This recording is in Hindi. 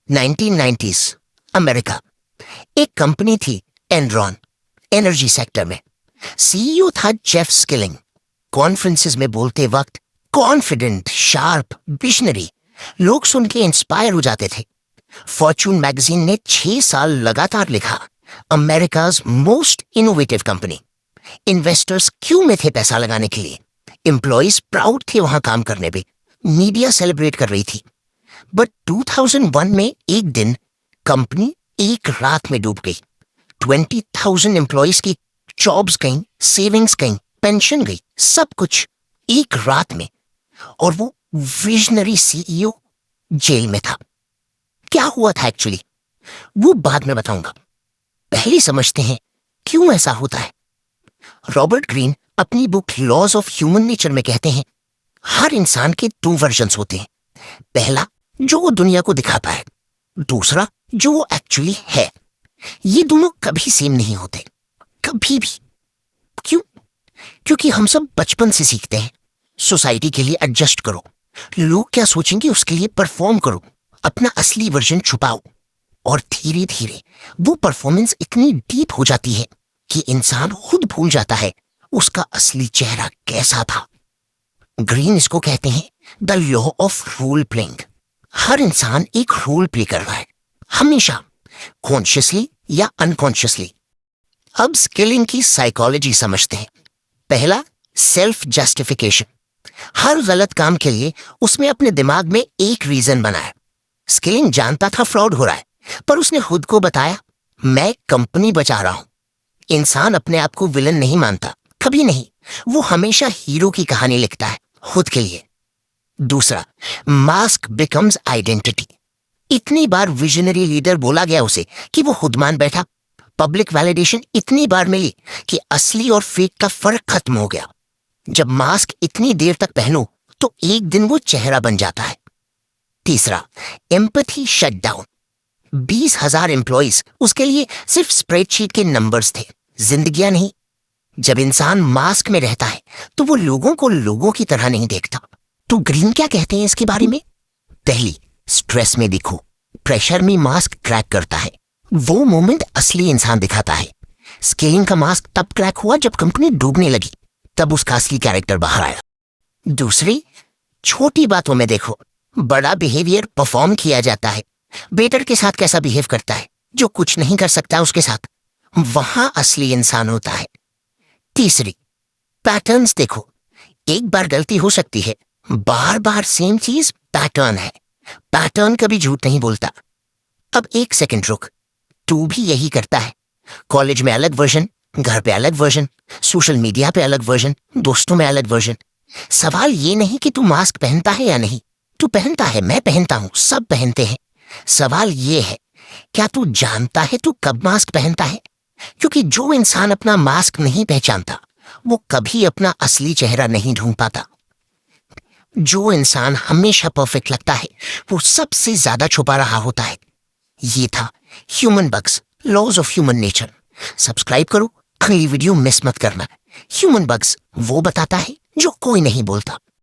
1990s America. एक कंपनी थी एनरॉन, एनर्जी सेक्टर में। सीईओ था जेफ स्किलिंग। कॉन्फ्रेंसेस में बोलते वक्त कॉन्फिडेंट, शार्प, विजनरी। लोग सुन के इंस्पायर हो जाते थे। फॉर्च्यून मैगजीन ने 6 साल लगातार लिखा, America's most innovative company. Investors क्यों में थे पैसा लगाने के लिए। एम्प्लॉइज प्राउड थे वहां काम करने पे। मीडिया सेलिब्रेट कर रही थी। बट 2001 में एक दिन कंपनी एक रात में डूब गई। 20,000 एम्प्लॉइज की जॉब्स गई, सेविंग्स गई, पेंशन गई, सब कुछ एक रात में। और वो विजनरी सीईओ जेल में था। क्या हुआ था एक्चुअली, वो बाद में बताऊंगा। पहले समझते हैं क्यों ऐसा होता है। रॉबर्ट ग्रीन अपनी book laws of human nature में कहते हैं, हर इंसान के 2 वर्जन्स होते हैं। पहला जो वो दुनिया को दिखाता है, दूसरा जो वो एक्चुअली है। ये दोनों कभी सेम नहीं होते, कभी भी। क्यों? क्योंकि हम सब बचपन से सीखते हैं, सोसाइटी के लिए एडजस्ट करो, लोग क्या सोचेंगे उसके लिए परफॉर्म करो, अपना असली वर्जन छुपाओ। और धीरे धीरे वो परफॉर्मेंस इतनी डीप हो जाती है कि इंसान खुद भूल जाता है उसका असली चेहरा कैसा था। ग्रीन इसको कहते हैं the law of role playing. हर इंसान एक रोल प्ले कर रहा है, हमेशा, कॉन्शियसली या अनकॉन्शियसली। अब स्किलिंग की साइकोलॉजी समझते हैं। पहला, सेल्फ जस्टिफिकेशन। हर गलत काम के लिए उसने अपने दिमाग में एक रीजन बनाया। स्किलिंग जानता था फ्रॉड हो रहा है, पर उसने खुद को बताया, मैं कंपनी बचा रहा हूं। इंसान अपने आप को विलन नहीं मानता, कभी नहीं। वो हमेशा हीरो की कहानी लिखता है खुद के लिए। दूसरा, मास्क बिकम्स आइडेंटिटी। इतनी बार विजनरी लीडर बोला गया उसे कि वो खुद मान बैठा। पब्लिक वैलिडेशन इतनी बार मिली कि असली और फेक का फर्क खत्म हो गया। जब मास्क इतनी देर तक पहनो तो एक दिन वो चेहरा बन जाता है। तीसरा, एम्पैथी शटडाउन। 20,000 एम्प्लॉइज उसके लिए सिर्फ स्प्रेडशीट के नंबर्स थे, जिंदगियां नहीं। जब इंसान मास्क में रहता है तो वो लोगों को लोगों की तरह नहीं देखता। तो ग्रीन क्या कहते हैं इसके बारे में? पहली, स्ट्रेस में दिखो, प्रेशर में मास्क क्रैक करता है। वो मोमेंट असली इंसान दिखाता है। स्किलिंग का मास्क तब क्रैक हुआ जब कंपनी डूबने लगी, तब उसका असली कैरेक्टर बाहर आया। दूसरी, छोटी बातों में देखो, बड़ा बिहेवियर परफॉर्म किया जाता है। बेटर के साथ कैसा बिहेव करता है, जो कुछ नहीं कर सकता उसके साथ, वहां असली इंसान होता है। तीसरी, पैटर्न्स देखो। एक बार गलती हो सकती है, बार बार सेम चीज पैटर्न है। पैटर्न कभी झूठ नहीं बोलता। अब एक सेकंड रुक, तू भी यही करता है। कॉलेज में अलग वर्जन, घर पे अलग वर्जन, सोशल मीडिया पे अलग वर्जन, दोस्तों में अलग वर्जन। सवाल ये नहीं कि तू मास्क पहनता है या नहीं, तू पहनता है, मैं पहनता हूं, सब पहनते हैं। सवाल ये है, क्या तू जानता है तू कब मास्क पहनता है? क्योंकि जो इंसान अपना मास्क नहीं पहचानता वो कभी अपना असली चेहरा नहीं ढूंढ पाता। जो इंसान हमेशा परफेक्ट लगता है वो सबसे ज्यादा छुपा रहा होता है। ये था human bugs, laws of human nature. Subscribe करो, अगली वीडियो मिस मत करना। ह्यूमन बग्स वो बताता है जो कोई नहीं बोलता।